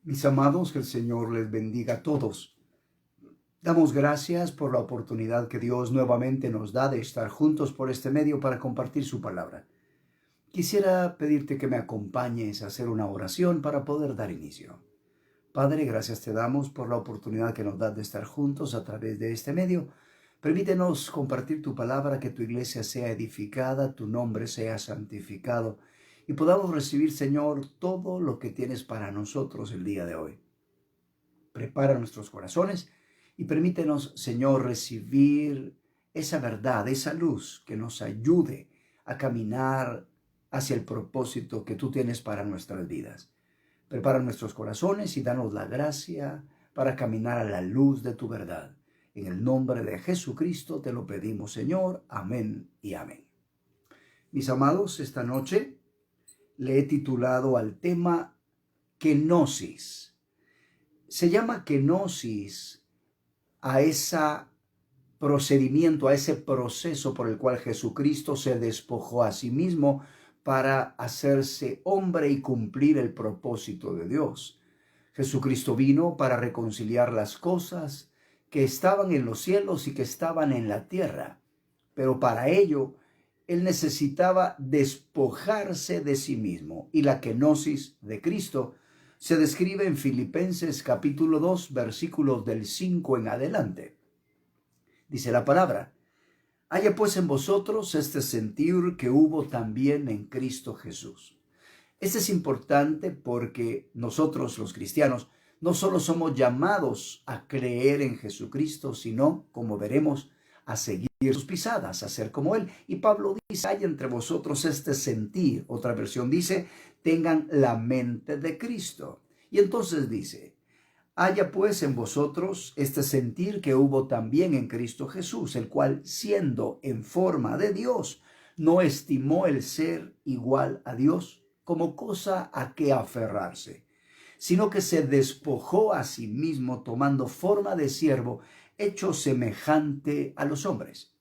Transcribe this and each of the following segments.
Mis amados, que el Señor les bendiga a todos. Damos gracias por la oportunidad que Dios nuevamente nos da de estar juntos por este medio para compartir su palabra. Quisiera pedirte que me acompañes a hacer una oración para poder dar inicio. Padre, gracias te damos por la oportunidad que nos das de estar juntos a través de este medio. Permítenos compartir tu palabra, que tu iglesia sea edificada, tu nombre sea santificado y podamos recibir, Señor, todo lo que tienes para nosotros el día de hoy. Prepara nuestros corazones y permítenos, Señor, recibir esa verdad, esa luz que nos ayude a caminar hacia el propósito que tú tienes para nuestras vidas. Prepara nuestros corazones y danos la gracia para caminar a la luz de tu verdad. En el nombre de Jesucristo te lo pedimos, Señor. Amén y amén. Mis amados, esta noche le he titulado al tema kenosis. Se llama kenosis a ese procedimiento, a ese proceso por el cual Jesucristo se despojó a sí mismo para hacerse hombre y cumplir el propósito de Dios. Jesucristo vino para reconciliar las cosas que estaban en los cielos y que estaban en la tierra, pero para ello Él necesitaba despojarse de sí mismo, y la kenosis de Cristo se describe en Filipenses capítulo 2, versículos del 5 en adelante. Dice la palabra: haya pues en vosotros este sentir que hubo también en Cristo Jesús. Este es importante porque nosotros los cristianos no solo somos llamados a creer en Jesucristo, sino, como veremos, a seguir sus pisadas, a ser como Él. Y Pablo dice: hay entre vosotros este sentir. Otra versión dice: tengan la mente de Cristo. Y entonces dice: haya pues en vosotros este sentir que hubo también en Cristo Jesús, el cual, siendo en forma de Dios, no estimó el ser igual a Dios como cosa a que aferrarse, sino que se despojó a sí mismo, tomando forma de siervo, hecho semejante a los hombres.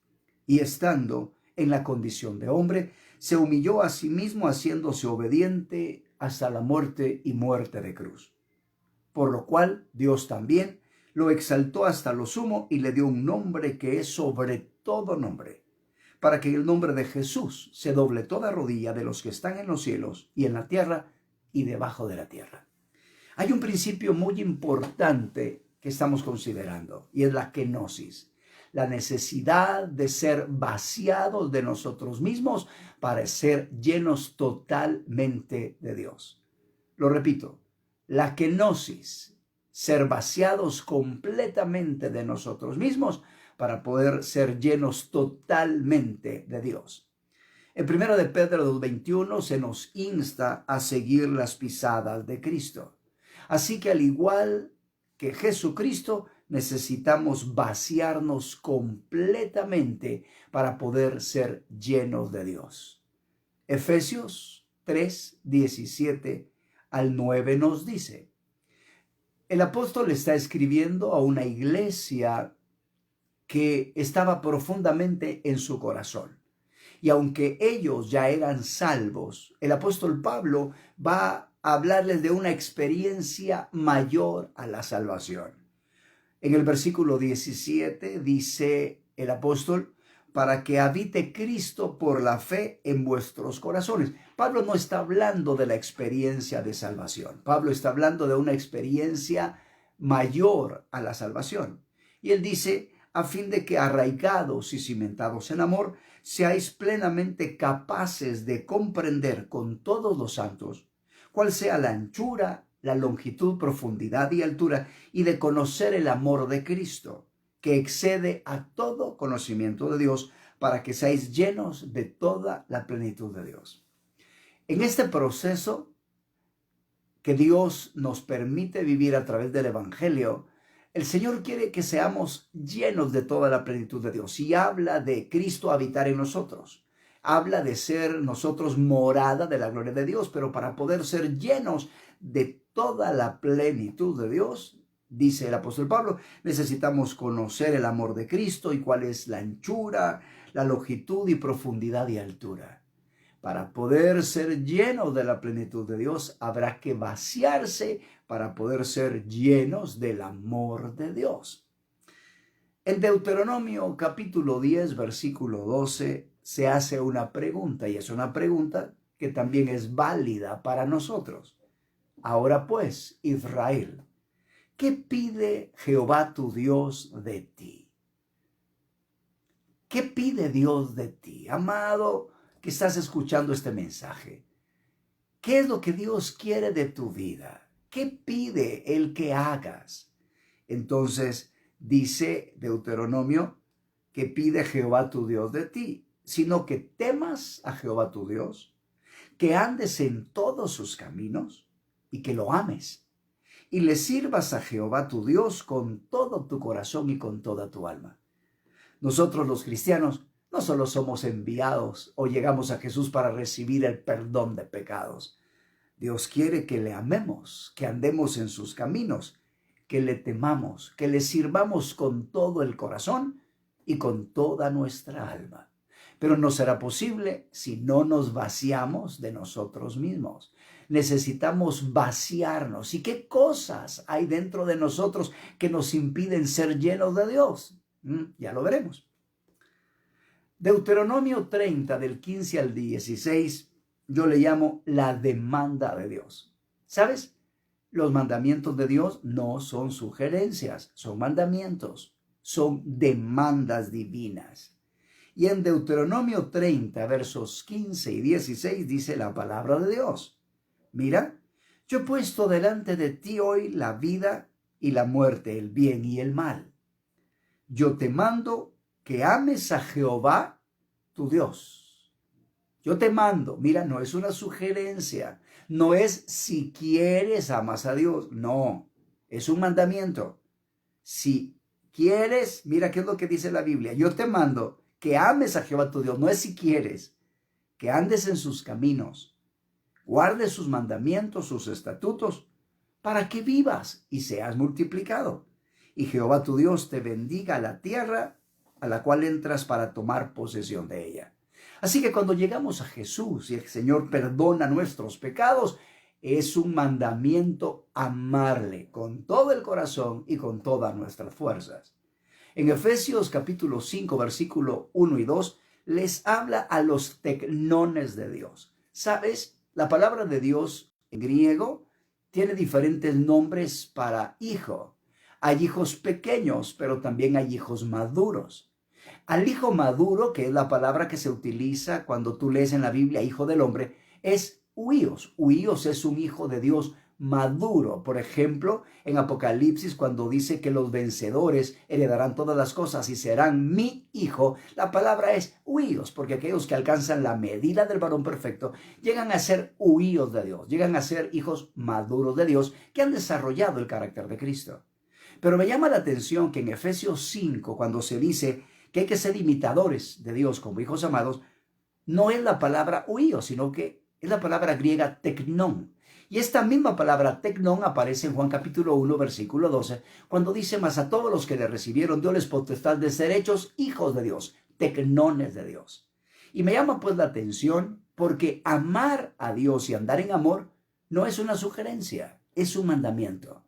Y estando en la condición de hombre, se humilló a sí mismo, haciéndose obediente hasta la muerte y muerte de cruz. Por lo cual Dios también lo exaltó hasta lo sumo y le dio un nombre que es sobre todo nombre, para que en el nombre de Jesús se doble toda rodilla de los que están en los cielos y en la tierra y debajo de la tierra. Hay un principio muy importante que estamos considerando, y es la kenosis, la necesidad de ser vaciados de nosotros mismos para ser llenos totalmente de Dios. Lo repito: la kenosis, ser vaciados completamente de nosotros mismos para poder ser llenos totalmente de Dios. En 1 de Pedro 2:21 se nos insta a seguir las pisadas de Cristo. Así que, al igual que Jesucristo, necesitamos vaciarnos completamente para poder ser llenos de Dios. Efesios 3:17 al 9 nos dice: el apóstol está escribiendo a una iglesia que estaba profundamente en su corazón. Y aunque ellos ya eran salvos, el apóstol Pablo va a hablarles de una experiencia mayor a la salvación. En el versículo 17 dice el apóstol: para que habite Cristo por la fe en vuestros corazones. Pablo no está hablando de la experiencia de salvación. Pablo está hablando de una experiencia mayor a la salvación. Y él dice: a fin de que, arraigados y cimentados en amor, seáis plenamente capaces de comprender con todos los santos cuál sea la anchura, la longitud, profundidad y altura, y de conocer el amor de Cristo, que excede a todo conocimiento de Dios, para que seáis llenos de toda la plenitud de Dios. En este proceso que Dios nos permite vivir a través del Evangelio, el Señor quiere que seamos llenos de toda la plenitud de Dios, y habla de Cristo habitar en nosotros. Habla de ser nosotros morada de la gloria de Dios, pero para poder ser llenos de toda la plenitud de Dios, dice el apóstol Pablo, necesitamos conocer el amor de Cristo y cuál es la anchura, la longitud y profundidad y altura. Para poder ser llenos de la plenitud de Dios, habrá que vaciarse para poder ser llenos del amor de Dios. En Deuteronomio capítulo 10, versículo 12, se hace una pregunta, y es una pregunta que también es válida para nosotros. Ahora pues, Israel, ¿qué pide Jehová tu Dios de ti? ¿Qué pide Dios de ti? Amado, que estás escuchando este mensaje. ¿Qué es lo que Dios quiere de tu vida? ¿Qué pide Él que hagas? Entonces, dice Deuteronomio que pide Jehová tu Dios de ti, sino que temas a Jehová tu Dios, que andes en todos sus caminos y que lo ames, y le sirvas a Jehová tu Dios con todo tu corazón y con toda tu alma. Nosotros los cristianos no solo somos enviados o llegamos a Jesús para recibir el perdón de pecados. Dios quiere que le amemos, que andemos en sus caminos, que le temamos, que le sirvamos con todo el corazón y con toda nuestra alma. Pero no será posible si no nos vaciamos de nosotros mismos. Necesitamos vaciarnos. ¿Y qué cosas hay dentro de nosotros que nos impiden ser llenos de Dios? Ya lo veremos. Deuteronomio 30, del 15 al 16, yo le llamo la demanda de Dios. ¿Sabes? Los mandamientos de Dios no son sugerencias, son mandamientos, son demandas divinas. Y en Deuteronomio 30, versos 15 y 16 dice la palabra de Dios. Mira, yo he puesto delante de ti hoy la vida y la muerte, el bien y el mal. Yo te mando que ames a Jehová, tu Dios. Yo te mando, mira, no es una sugerencia, no es si quieres amas a Dios, no, es un mandamiento. Si quieres, mira qué es lo que dice la Biblia, yo te mando que ames a Jehová tu Dios, no es si quieres, que andes en sus caminos, guardes sus mandamientos, sus estatutos, para que vivas y seas multiplicado. Y Jehová tu Dios te bendiga la tierra a la cual entras para tomar posesión de ella. Así que cuando llegamos a Jesús y el Señor perdona nuestros pecados, es un mandamiento amarle con todo el corazón y con todas nuestras fuerzas. En Efesios capítulo 5, versículo 1 y 2, les habla a los tecnones de Dios. ¿Sabes? La palabra de Dios en griego tiene diferentes nombres para hijo. Hay hijos pequeños, pero también hay hijos maduros. Al hijo maduro, que es la palabra que se utiliza cuando tú lees en la Biblia, hijo del hombre, es huíos. Huíos es un hijo de Dios maduro. Por ejemplo, en Apocalipsis, cuando dice que los vencedores heredarán todas las cosas y serán mi hijo, la palabra es huíos, porque aquellos que alcanzan la medida del varón perfecto llegan a ser huíos de Dios, llegan a ser hijos maduros de Dios que han desarrollado el carácter de Cristo. Pero me llama la atención que en Efesios 5, cuando se dice que hay que ser imitadores de Dios como hijos amados, no es la palabra huíos, sino que es la palabra griega teknon. Y esta misma palabra teknon aparece en Juan capítulo 1, versículo 12, cuando dice, mas a todos los que le recibieron, Dios les potestad de ser hechos hijos de Dios, teknones de Dios. Y me llama pues la atención porque amar a Dios y andar en amor no es una sugerencia, es un mandamiento.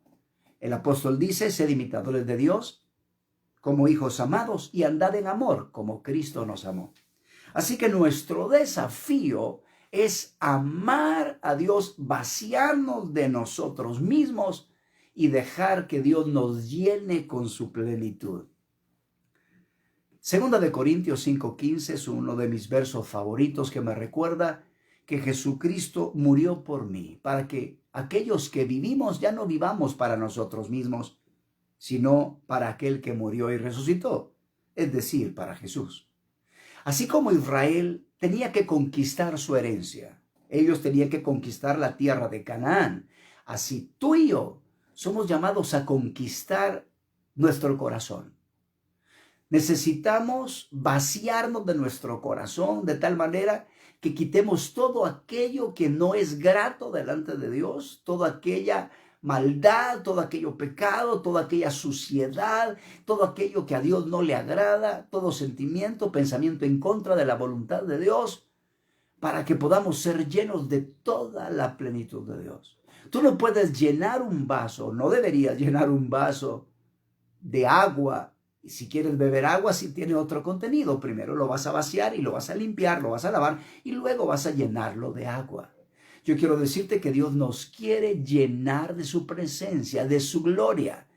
El apóstol dice, sed imitadores de Dios como hijos amados y andad en amor como Cristo nos amó. Así que nuestro desafío es amar a Dios, vaciarnos de nosotros mismos y dejar que Dios nos llene con su plenitud. Segunda de Corintios 5:15 es uno de mis versos favoritos que me recuerda que Jesucristo murió por mí, para que aquellos que vivimos ya no vivamos para nosotros mismos, sino para aquel que murió y resucitó, es decir, para Jesús. Así como Israel tenía que conquistar su herencia, ellos tenían que conquistar la tierra de Canaán, así tú y yo somos llamados a conquistar nuestro corazón. Necesitamos vaciarnos de nuestro corazón de tal manera que quitemos todo aquello que no es grato delante de Dios, toda aquella maldad, todo aquello pecado, toda aquella suciedad, todo aquello que a Dios no le agrada, todo sentimiento, pensamiento en contra de la voluntad de Dios, para que podamos ser llenos de toda la plenitud de Dios. Tú no puedes llenar un vaso, no deberías llenar un vaso de agua. Y si quieres beber agua, si tiene otro contenido, primero lo vas a vaciar y lo vas a limpiar, lo vas a lavar y luego vas a llenarlo de agua. Yo quiero decirte que Dios nos quiere llenar de su presencia, de su gloria,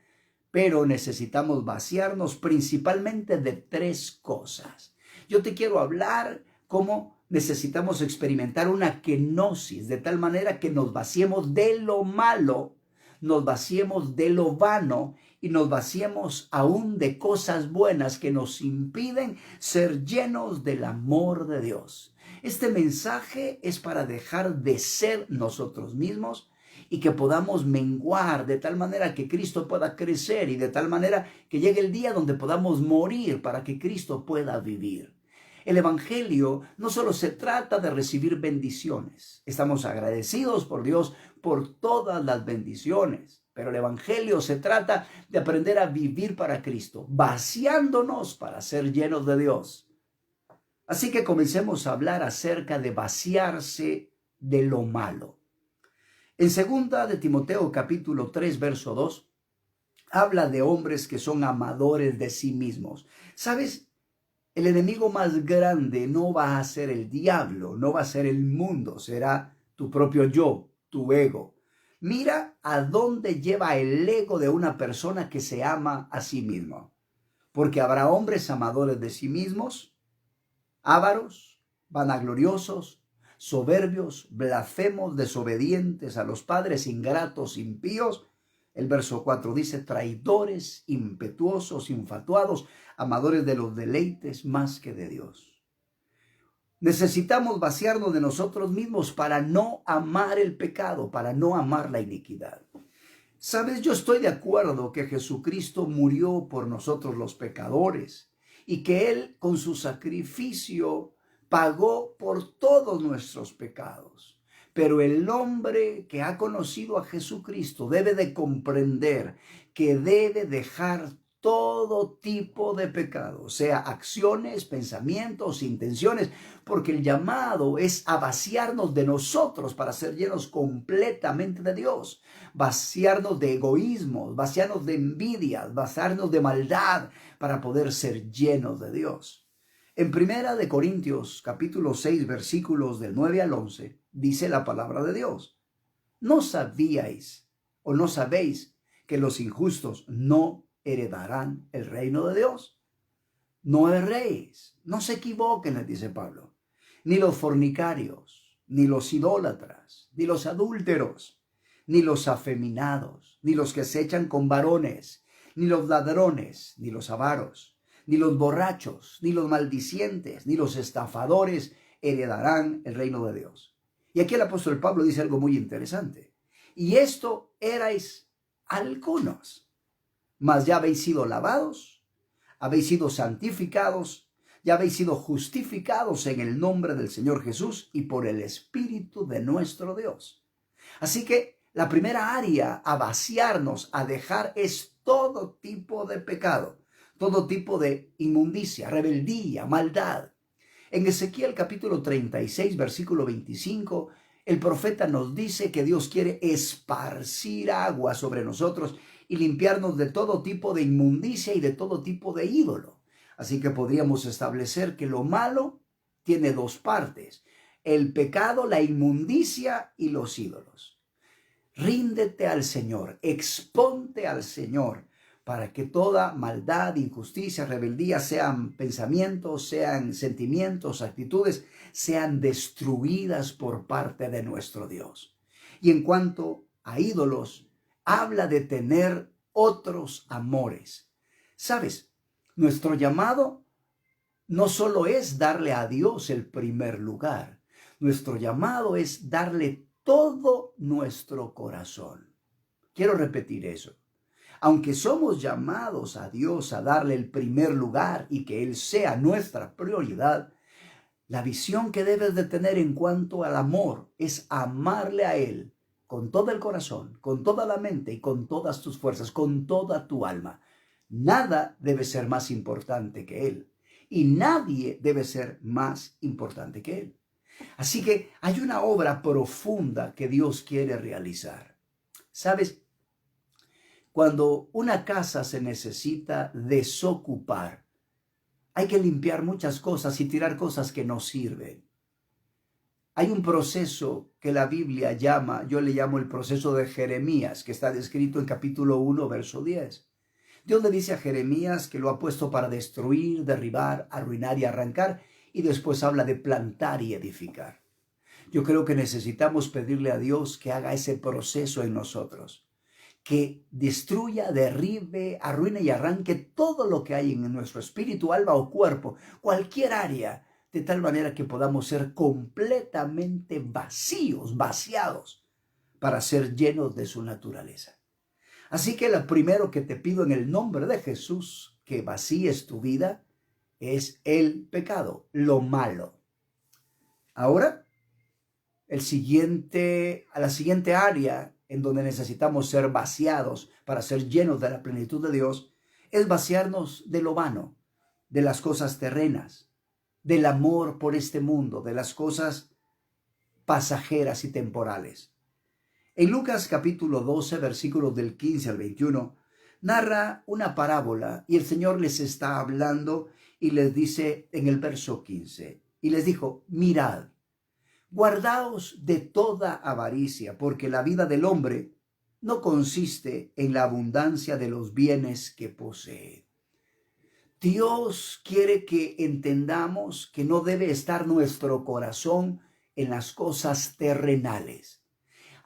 pero necesitamos vaciarnos principalmente de tres cosas. Yo te quiero hablar cómo necesitamos experimentar una kenosis, de tal manera que nos vaciemos de lo malo, nos vaciemos de lo vano y nos vaciemos aún de cosas buenas que nos impiden ser llenos del amor de Dios. Este mensaje es para dejar de ser nosotros mismos y que podamos menguar de tal manera que Cristo pueda crecer y de tal manera que llegue el día donde podamos morir para que Cristo pueda vivir. El Evangelio no solo se trata de recibir bendiciones. Estamos agradecidos por Dios por todas las bendiciones. Pero el Evangelio se trata de aprender a vivir para Cristo, vaciándonos para ser llenos de Dios. Así que comencemos a hablar acerca de vaciarse de lo malo. En 2 de Timoteo capítulo 3, verso 2, habla de hombres que son amadores de sí mismos. ¿Sabes? El enemigo más grande no va a ser el diablo, no va a ser el mundo, será tu propio yo, tu ego. Mira a dónde lleva el ego de una persona que se ama a sí mismo. Porque habrá hombres amadores de sí mismos, ávaros, vanagloriosos, soberbios, blasfemos, desobedientes a los padres, ingratos, impíos. El verso 4 dice, traidores, impetuosos, infatuados, amadores de los deleites más que de Dios. Necesitamos vaciarnos de nosotros mismos para no amar el pecado, para no amar la iniquidad. Sabes, yo estoy de acuerdo que Jesucristo murió por nosotros los pecadores y que Él con su sacrificio pagó por todos nuestros pecados. Pero el hombre que ha conocido a Jesucristo debe de comprender que debe dejar todo tipo de pecado, sea acciones, pensamientos, intenciones, porque el llamado es a vaciarnos de nosotros para ser llenos completamente de Dios, vaciarnos de egoísmos, vaciarnos de envidias, vaciarnos de maldad para poder ser llenos de Dios. En 1 Corintios capítulo 6 versículos del 9 al 11 dice la palabra de Dios. ¿No sabíais o no sabéis que los injustos no heredarán el reino de Dios? No erréis, no se equivoquen, les dice Pablo, ni los fornicarios, ni los idólatras, ni los adúlteros, ni los afeminados, ni los que se echan con varones, ni los ladrones, ni los avaros, ni los borrachos, ni los maldicientes, ni los estafadores heredarán el reino de Dios. Y aquí el apóstol Pablo dice algo muy interesante. Y esto erais algunos, mas ya habéis sido lavados, habéis sido santificados, ya habéis sido justificados en el nombre del Señor Jesús y por el Espíritu de nuestro Dios. Así que la primera área a vaciarnos, a dejar, es todo tipo de pecado, todo tipo de inmundicia, rebeldía, maldad. En Ezequiel capítulo 36, versículo 25, el profeta nos dice que Dios quiere esparcir agua sobre nosotros y limpiarnos de todo tipo de inmundicia y de todo tipo de ídolo. Así que podríamos establecer que lo malo tiene dos partes: el pecado, la inmundicia y los ídolos. Ríndete al Señor, exponte al Señor, para que toda maldad, injusticia, rebeldía, sean pensamientos, sean sentimientos, actitudes, sean destruidas por parte de nuestro Dios. Y en cuanto a ídolos, habla de tener otros amores. ¿Sabes? Nuestro llamado no solo es darle a Dios el primer lugar. Nuestro llamado es darle todo nuestro corazón. Quiero repetir eso. Aunque somos llamados a Dios a darle el primer lugar y que Él sea nuestra prioridad, la visión que debes de tener en cuanto al amor es amarle a Él con todo el corazón, con toda la mente y con todas tus fuerzas, con toda tu alma. Nada debe ser más importante que Él y nadie debe ser más importante que Él. Así que hay una obra profunda que Dios quiere realizar. ¿Sabes? Cuando una casa se necesita desocupar, hay que limpiar muchas cosas y tirar cosas que no sirven. Hay un proceso que la Biblia llama, yo le llamo el proceso de Jeremías, que está descrito en capítulo 1, verso 10. Dios le dice a Jeremías que lo ha puesto para destruir, derribar, arruinar y arrancar, y después habla de plantar y edificar. Yo creo que necesitamos pedirle a Dios que haga ese proceso en nosotros, que destruya, derribe, arruine y arranque todo lo que hay en nuestro espíritu, alma o cuerpo, cualquier área, de tal manera que podamos ser completamente vacíos, vaciados, para ser llenos de su naturaleza. Así que lo primero que te pido en el nombre de Jesús, que vacíes tu vida, es el pecado, lo malo. Ahora, la siguiente área en donde necesitamos ser vaciados para ser llenos de la plenitud de Dios, es vaciarnos de lo vano, de las cosas terrenas, del amor por este mundo, de las cosas pasajeras y temporales. En Lucas capítulo 12, versículos del 15 al 21, narra una parábola y el Señor les está hablando y les dice en el verso 15, y les dijo, mirad, guardaos de toda avaricia, porque la vida del hombre no consiste en la abundancia de los bienes que posee. Dios quiere que entendamos que no debe estar nuestro corazón en las cosas terrenales.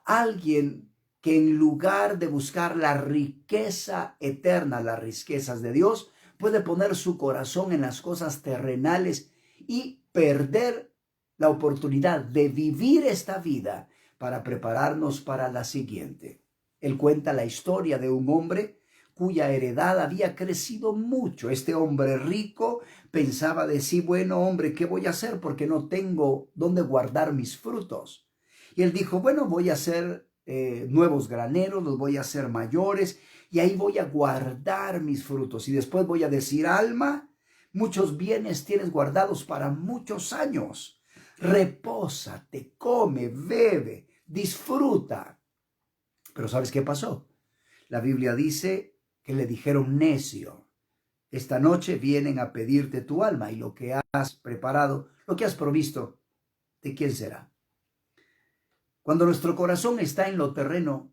Alguien que en lugar de buscar la riqueza eterna, las riquezas de Dios, puede poner su corazón en las cosas terrenales y perder la oportunidad de vivir esta vida para prepararnos para la siguiente. Él cuenta la historia de un hombre cuya heredad había crecido mucho. Este hombre rico pensaba de sí, bueno, hombre, ¿qué voy a hacer? Porque no tengo dónde guardar mis frutos. Y él dijo, bueno, voy a hacer nuevos graneros, los voy a hacer mayores y ahí voy a guardar mis frutos. Y después voy a decir, alma, muchos bienes tienes guardados para muchos años. Repósate, come, bebe, disfruta. Pero ¿sabes qué pasó? La Biblia dice que le dijeron necio. Esta noche vienen a pedirte tu alma y lo que has preparado, lo que has provisto, ¿de quién será? Cuando nuestro corazón está en lo terreno,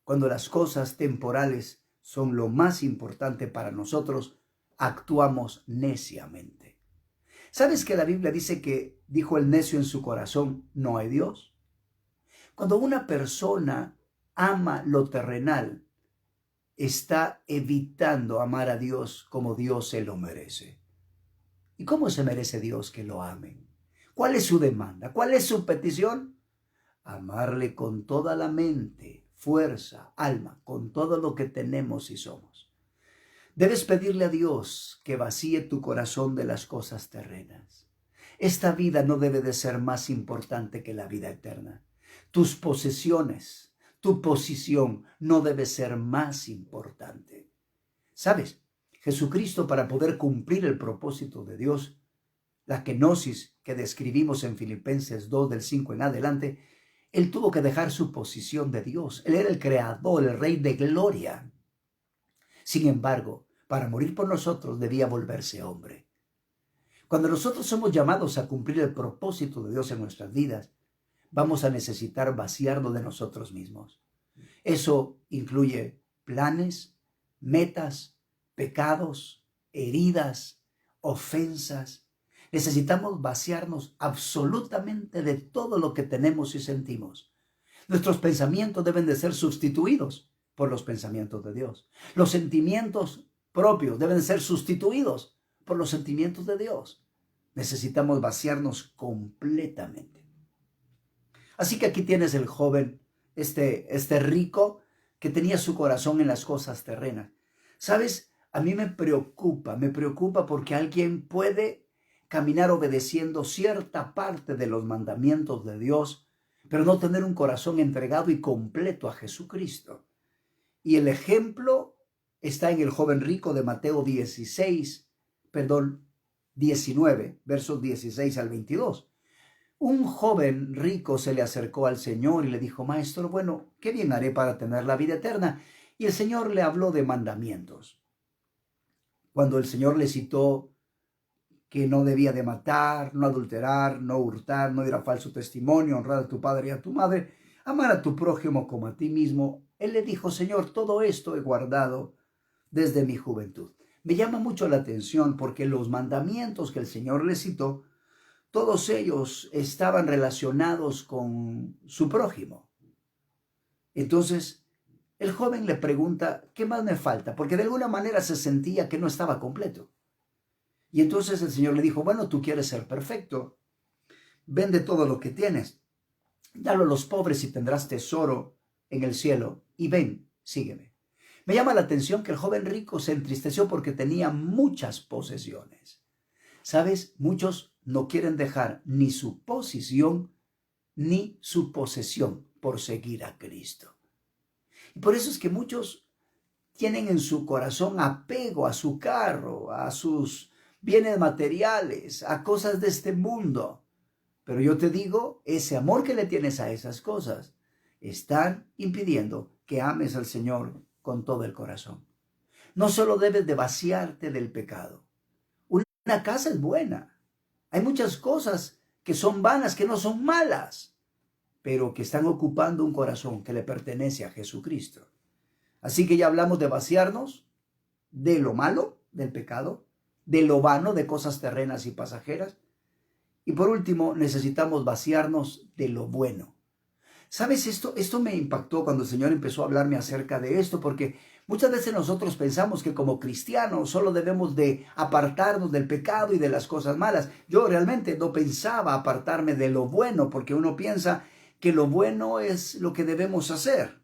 cuando las cosas temporales son lo más importante para nosotros, actuamos neciamente. ¿Sabes que la Biblia dice que dijo el necio en su corazón, no hay Dios? Cuando una persona ama lo terrenal, está evitando amar a Dios como Dios se lo merece. ¿Y cómo se merece Dios que lo amen? ¿Cuál es su demanda? ¿Cuál es su petición? Amarle con toda la mente, fuerza, alma, con todo lo que tenemos y somos. Debes pedirle a Dios que vacíe tu corazón de las cosas terrenas. Esta vida no debe de ser más importante que la vida eterna. Tus posesiones, tu posición no debe ser más importante. ¿Sabes? Jesucristo, para poder cumplir el propósito de Dios, la kenosis que describimos en Filipenses 2 del 5 en adelante, Él tuvo que dejar su posición de Dios. Él era el creador, el rey de gloria. Sin embargo, para morir por nosotros debía volverse hombre. Cuando nosotros somos llamados a cumplir el propósito de Dios en nuestras vidas, vamos a necesitar vaciarnos de nosotros mismos. Eso incluye planes, metas, pecados, heridas, ofensas. Necesitamos vaciarnos absolutamente de todo lo que tenemos y sentimos. Nuestros pensamientos deben de ser sustituidos por los pensamientos de Dios. Los sentimientos propios deben ser sustituidos por los sentimientos de Dios. Necesitamos vaciarnos completamente. Así que aquí tienes el joven, este rico que tenía su corazón en las cosas terrenas. ¿Sabes? A mí me preocupa porque alguien puede caminar obedeciendo cierta parte de los mandamientos de Dios, pero no tener un corazón entregado y completo a Jesucristo. Y el ejemplo está en el joven rico de Mateo 19, versos 16 al 22. Un joven rico se le acercó al Señor y le dijo, Maestro, bueno, ¿qué bien haré para tener la vida eterna? Y el Señor le habló de mandamientos. Cuando el Señor le citó que no debía de matar, no adulterar, no hurtar, no dar a falso testimonio, honrar a tu padre y a tu madre, amar a tu prójimo como a ti mismo, él le dijo, Señor, todo esto he guardado desde mi juventud. Me llama mucho la atención porque los mandamientos que el Señor le citó, todos ellos estaban relacionados con su prójimo. Entonces, el joven le pregunta, ¿qué más me falta? Porque de alguna manera se sentía que no estaba completo. Y entonces el Señor le dijo, bueno, tú quieres ser perfecto, vende todo lo que tienes, dalo a los pobres y tendrás tesoro en el cielo, y ven, sígueme. Me llama la atención que el joven rico se entristeció porque tenía muchas posesiones. ¿Sabes? Muchos no quieren dejar ni su posición ni su posesión por seguir a Cristo. Y por eso es que muchos tienen en su corazón apego a su carro, a sus bienes materiales, a cosas de este mundo. Pero yo te digo, ese amor que le tienes a esas cosas están impidiendo que ames al Señor con todo el corazón. No solo debes de vaciarte del pecado. Una casa es buena. Hay muchas cosas que son vanas, que no son malas, pero que están ocupando un corazón que le pertenece a Jesucristo. Así que ya hablamos de vaciarnos de lo malo, del pecado, de lo vano, de cosas terrenas y pasajeras. Y por último, necesitamos vaciarnos de lo bueno. ¿Sabes esto? Esto me impactó cuando el Señor empezó a hablarme acerca de esto, porque muchas veces nosotros pensamos que como cristianos solo debemos de apartarnos del pecado y de las cosas malas. Yo realmente no pensaba apartarme de lo bueno, porque uno piensa que lo bueno es lo que debemos hacer.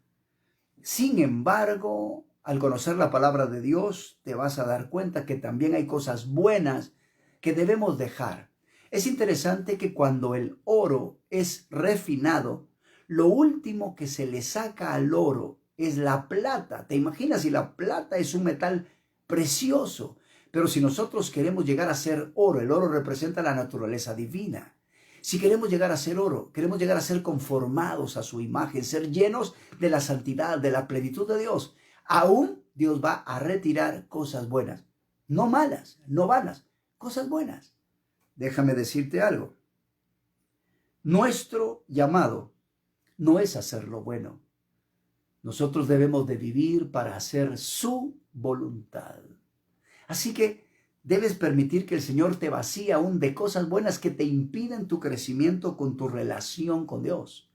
Sin embargo, al conocer la palabra de Dios, te vas a dar cuenta que también hay cosas buenas que debemos dejar. Es interesante que cuando el oro es refinado, lo último que se le saca al oro es la plata. ¿Te imaginas si la plata es un metal precioso? Pero si nosotros queremos llegar a ser oro, el oro representa la naturaleza divina. Si queremos llegar a ser oro, queremos llegar a ser conformados a su imagen, ser llenos de la santidad, de la plenitud de Dios, aún Dios va a retirar cosas buenas, no malas, no vanas, cosas buenas. Déjame decirte algo. Nuestro llamado no es hacer lo bueno. Nosotros debemos de vivir para hacer su voluntad. Así que debes permitir que el Señor te vacíe aún de cosas buenas que te impiden tu crecimiento con tu relación con Dios.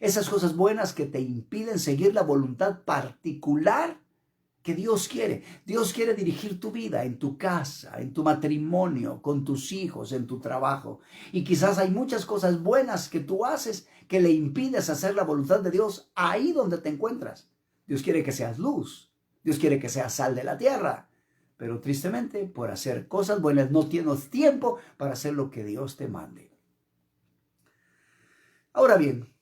Esas cosas buenas que te impiden seguir la voluntad particular que Dios quiere. Dios quiere dirigir tu vida en tu casa, en tu matrimonio, con tus hijos, en tu trabajo. Y quizás hay muchas cosas buenas que tú haces que le impides hacer la voluntad de Dios ahí donde te encuentras. Dios quiere que seas luz. Dios quiere que seas sal de la tierra. Pero tristemente, por hacer cosas buenas, no tienes tiempo para hacer lo que Dios te mande. Ahora bien,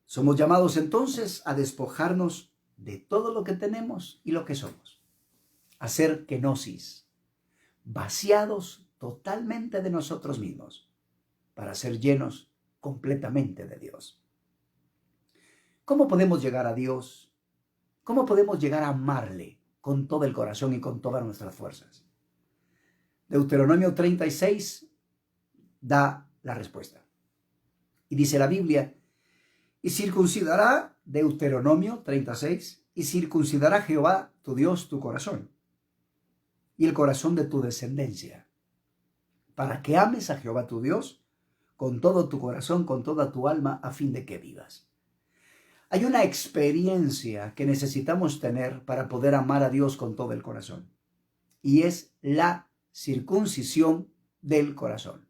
somos llamados entonces a despojarnos de todo lo que tenemos y lo que somos. Hacer kenosis, vaciados totalmente de nosotros mismos, para ser llenos completamente de Dios. ¿Cómo podemos llegar a Dios? ¿Cómo podemos llegar a amarle con todo el corazón y con todas nuestras fuerzas? Deuteronomio 36 da la respuesta. Y dice la Biblia, y circuncidará, Deuteronomio 36, y circuncidará Jehová tu Dios tu corazón y el corazón de tu descendencia, para que ames a Jehová tu Dios con todo tu corazón, con toda tu alma, a fin de que vivas. Hay una experiencia que necesitamos tener para poder amar a Dios con todo el corazón, y es la circuncisión del corazón.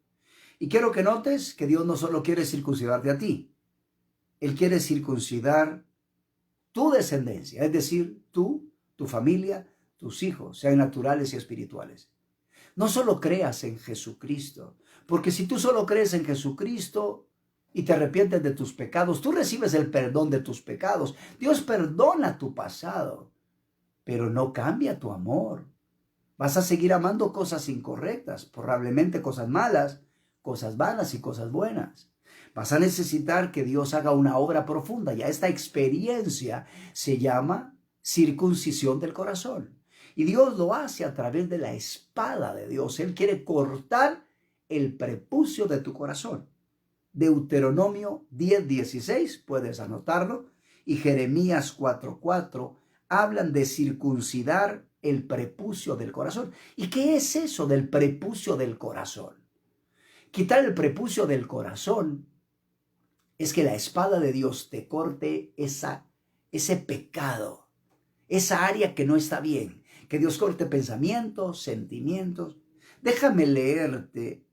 Y quiero que notes que Dios no solo quiere circuncidarte a ti, Él quiere circuncidar tu descendencia, es decir, tú, tu familia, tus hijos, sean naturales y espirituales. No solo creas en Jesucristo, porque si tú solo crees en Jesucristo y te arrepientes de tus pecados, tú recibes el perdón de tus pecados. Dios perdona tu pasado, pero no cambia tu amor. Vas a seguir amando cosas incorrectas, probablemente cosas malas, cosas vanas y cosas buenas. Vas a necesitar que Dios haga una obra profunda. Ya esta experiencia se llama circuncisión del corazón. Y Dios lo hace a través de la espada de Dios. Él quiere cortar el prepucio de tu corazón. Deuteronomio 10:16, puedes anotarlo, y Jeremías 4:4 hablan de circuncidar el prepucio del corazón. ¿Y qué es eso del prepucio del corazón? Quitar el prepucio del corazón es que la espada de Dios te corte ese pecado, esa área que no está bien, que Dios corte pensamientos, sentimientos. Déjame leerte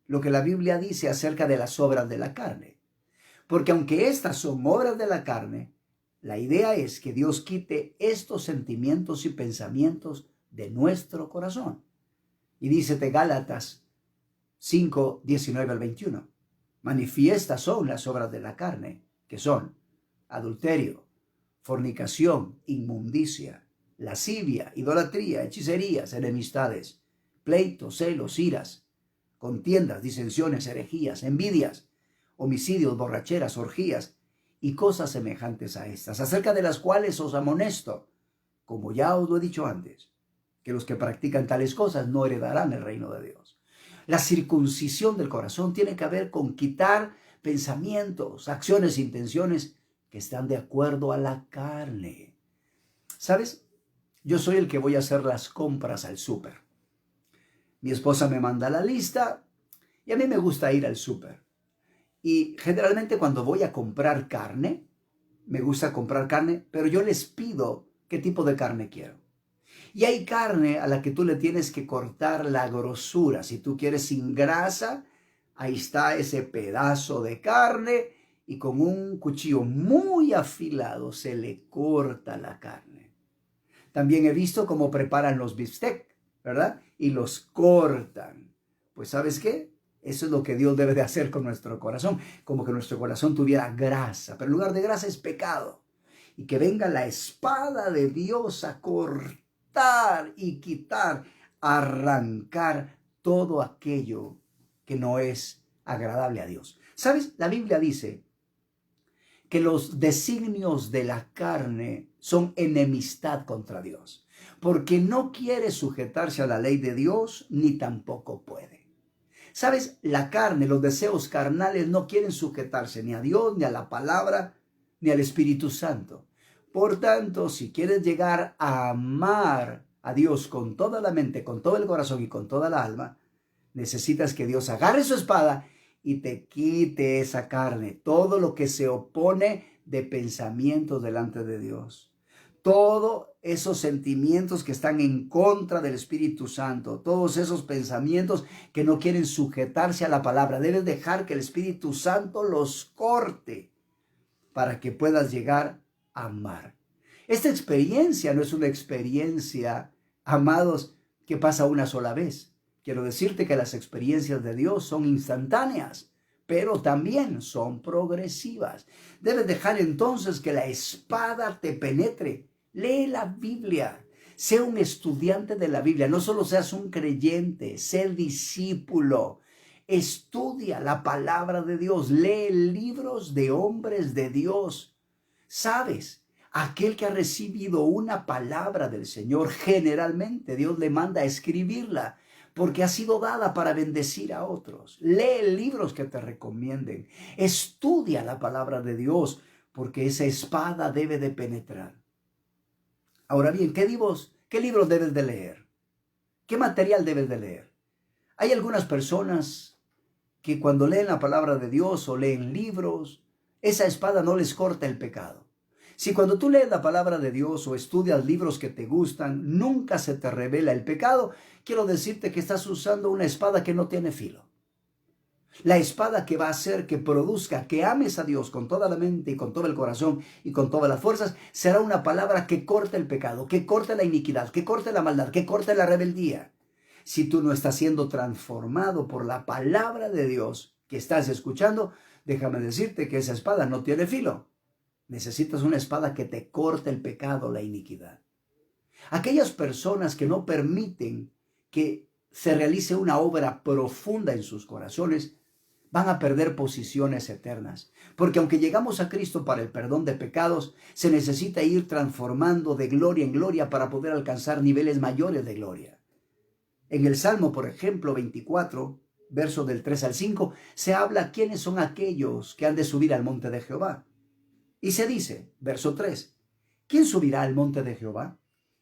lo que la Biblia dice acerca de las obras de la carne. Porque aunque estas son obras de la carne, la idea es que Dios quite estos sentimientos y pensamientos de nuestro corazón. Y dice de Gálatas 5:19-21. Manifiestas son las obras de la carne, que son adulterio, fornicación, inmundicia, lascivia, idolatría, hechicerías, enemistades, pleitos, celos, iras, contiendas, disensiones, herejías, envidias, homicidios, borracheras, orgías y cosas semejantes a estas, acerca de las cuales os amonesto, como ya os lo he dicho antes, que los que practican tales cosas no heredarán el reino de Dios. La circuncisión del corazón tiene que ver con quitar pensamientos, acciones, intenciones que están de acuerdo a la carne. ¿Sabes? Yo soy el que voy a hacer las compras al súper. Mi esposa me manda la lista y a mí me gusta ir al súper. Y generalmente cuando voy a comprar carne, me gusta comprar carne, pero yo les pido qué tipo de carne quiero. Y hay carne a la que tú le tienes que cortar la grosura. Si tú quieres sin grasa, ahí está ese pedazo de carne y con un cuchillo muy afilado se le corta la carne. También he visto cómo preparan los bistec, ¿verdad? Y los cortan. Pues ¿sabes qué? Eso es lo que Dios debe de hacer con nuestro corazón. Como que nuestro corazón tuviera grasa. Pero en lugar de grasa es pecado. Y que venga la espada de Dios a cortar y quitar, arrancar todo aquello que no es agradable a Dios. ¿Sabes? La Biblia dice que los designios de la carne son enemistad contra Dios, porque no quiere sujetarse a la ley de Dios ni tampoco puede. ¿Sabes? La carne, los deseos carnales no quieren sujetarse ni a Dios, ni a la palabra, ni al Espíritu Santo. Por tanto, si quieres llegar a amar a Dios con toda la mente, con todo el corazón y con toda la alma, necesitas que Dios agarre su espada y te quite esa carne, todo lo que se opone de pensamientos delante de Dios. Todos esos sentimientos que están en contra del Espíritu Santo, todos esos pensamientos que no quieren sujetarse a la palabra, debes dejar que el Espíritu Santo los corte para que puedas llegar a amar. Esta experiencia no es una experiencia, amados, que pasa una sola vez. Quiero decirte que las experiencias de Dios son instantáneas, pero también son progresivas. Debes dejar entonces que la espada te penetre. Lee la Biblia. Sé un estudiante de la Biblia. No solo seas un creyente, sé discípulo. Estudia la palabra de Dios. Lee libros de hombres de Dios. ¿Sabes? Aquel que ha recibido una palabra del Señor, generalmente Dios le manda a escribirla, porque ha sido dada para bendecir a otros. Lee libros que te recomienden. Estudia la palabra de Dios, porque esa espada debe de penetrar. Ahora bien, ¿qué libros debes de leer? ¿Qué material debes de leer? Hay algunas personas que cuando leen la palabra de Dios o leen libros, esa espada no les corta el pecado. Si cuando tú lees la palabra de Dios o estudias libros que te gustan, nunca se te revela el pecado, quiero decirte que estás usando una espada que no tiene filo. La espada que va a hacer que produzca, que ames a Dios con toda la mente y con todo el corazón y con todas las fuerzas, será una palabra que corte el pecado, que corte la iniquidad, que corte la maldad, que corte la rebeldía. Si tú no estás siendo transformado por la palabra de Dios que estás escuchando, déjame decirte que esa espada no tiene filo. Necesitas una espada que te corte el pecado, la iniquidad. Aquellas personas que no permiten que se realice una obra profunda en sus corazones, van a perder posiciones eternas. Porque aunque llegamos a Cristo para el perdón de pecados, se necesita ir transformando de gloria en gloria para poder alcanzar niveles mayores de gloria. En el Salmo, por ejemplo, 24, versos del 3 al 5, se habla quiénes son aquellos que han de subir al monte de Jehová. Y se dice, verso 3, ¿quién subirá al monte de Jehová?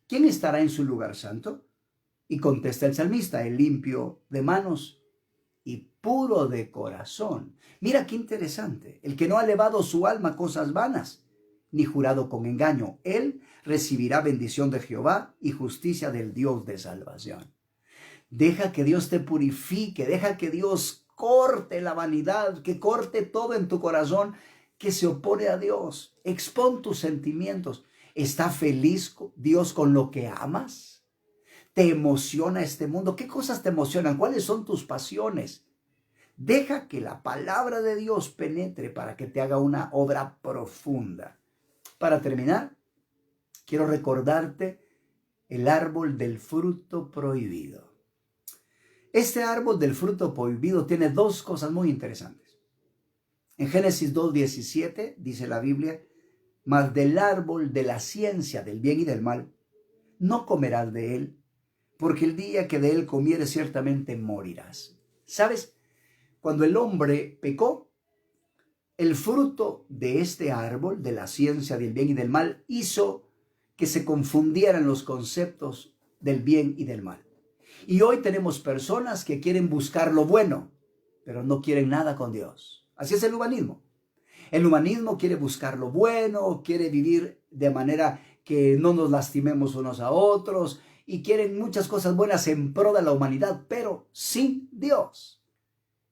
¿Quién estará en su lugar santo? Y contesta el salmista, el limpio de manos y puro de corazón. Mira qué interesante, el que no ha elevado su alma a cosas vanas, ni jurado con engaño. Él recibirá bendición de Jehová y justicia del Dios de salvación. Deja que Dios te purifique, deja que Dios corte la vanidad, que corte todo en tu corazón que se opone a Dios. Expón tus sentimientos. ¿Está feliz Dios con lo que amas? ¿Te emociona este mundo? ¿Qué cosas te emocionan? ¿Cuáles son tus pasiones? Deja que la palabra de Dios penetre para que te haga una obra profunda. Para terminar, quiero recordarte el árbol del fruto prohibido. Este árbol del fruto prohibido tiene dos cosas muy interesantes. En Génesis 2:17 dice la Biblia, mas del árbol de la ciencia del bien y del mal no comerás de él, porque el día que de él comieres ciertamente morirás. ¿Sabes? Cuando el hombre pecó, el fruto de este árbol de la ciencia del bien y del mal hizo que se confundieran los conceptos del bien y del mal. Y hoy tenemos personas que quieren buscar lo bueno, pero no quieren nada con Dios. Así es el humanismo. El humanismo quiere buscar lo bueno, quiere vivir de manera que no nos lastimemos unos a otros y quieren muchas cosas buenas en pro de la humanidad, pero sin Dios.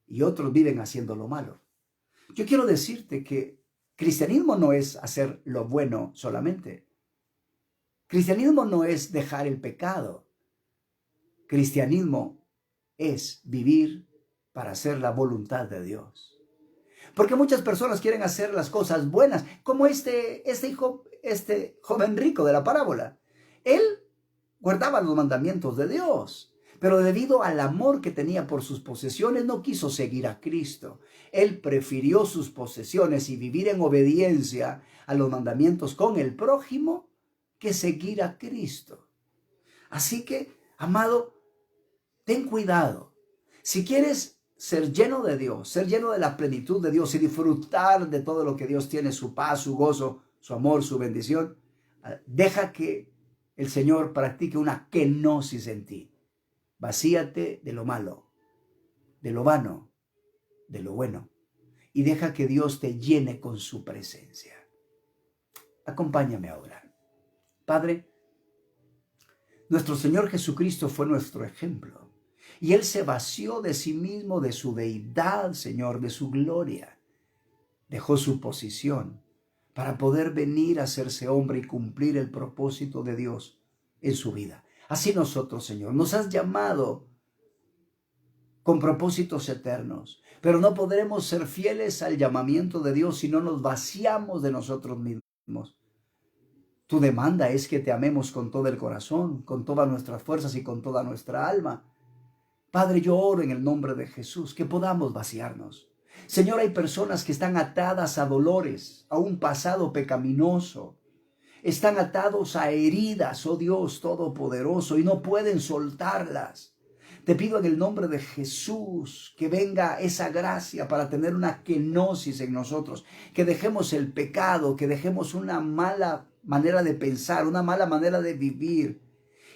Y otros viven haciendo lo malo. Yo quiero decirte que cristianismo no es hacer lo bueno solamente. Cristianismo no es dejar el pecado. Cristianismo es vivir para hacer la voluntad de Dios. Porque muchas personas quieren hacer las cosas buenas, como este joven rico de la parábola. Él guardaba los mandamientos de Dios, pero debido al amor que tenía por sus posesiones, no quiso seguir a Cristo. Él prefirió sus posesiones y vivir en obediencia a los mandamientos con el prójimo que seguir a Cristo. Así que, amado, ten cuidado. Si quieres ser lleno de Dios, ser lleno de la plenitud de Dios y disfrutar de todo lo que Dios tiene, su paz, su gozo, su amor, su bendición, deja que el Señor practique una kenosis en ti. Vacíate de lo malo, de lo vano, de lo bueno, y deja que Dios te llene con su presencia. Acompáñame a orar. Padre, nuestro Señor Jesucristo fue nuestro ejemplo. Y Él se vació de sí mismo, de su deidad, Señor, de su gloria. Dejó su posición para poder venir a hacerse hombre y cumplir el propósito de Dios en su vida. Así nosotros, Señor, nos has llamado con propósitos eternos, pero no podremos ser fieles al llamamiento de Dios si no nos vaciamos de nosotros mismos. Tu demanda es que te amemos con todo el corazón, con todas nuestras fuerzas y con toda nuestra alma. Padre, yo oro en el nombre de Jesús que podamos vaciarnos. Señor, hay personas que están atadas a dolores, a un pasado pecaminoso. Están atados a heridas, oh Dios Todopoderoso, y no pueden soltarlas. Te pido en el nombre de Jesús que venga esa gracia para tener una kenosis en nosotros, que dejemos el pecado, que dejemos una mala manera de pensar, una mala manera de vivir,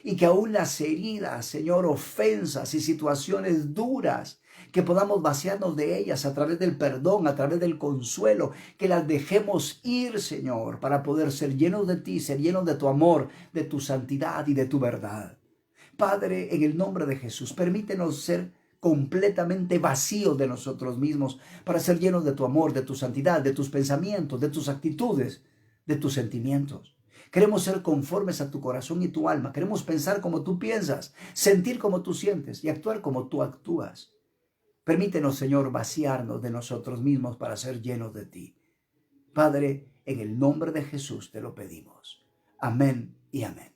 y que aún las heridas, Señor, ofensas y situaciones duras, que podamos vaciarnos de ellas a través del perdón, a través del consuelo, que las dejemos ir, Señor, para poder ser llenos de ti, ser llenos de tu amor, de tu santidad y de tu verdad. Padre, en el nombre de Jesús, permítenos ser completamente vacíos de nosotros mismos para ser llenos de tu amor, de tu santidad, de tus pensamientos, de tus actitudes, de tus sentimientos. Queremos ser conformes a tu corazón y tu alma. Queremos pensar como tú piensas, sentir como tú sientes y actuar como tú actúas. Permítenos, Señor, vaciarnos de nosotros mismos para ser llenos de ti. Padre, en el nombre de Jesús te lo pedimos. Amén y amén.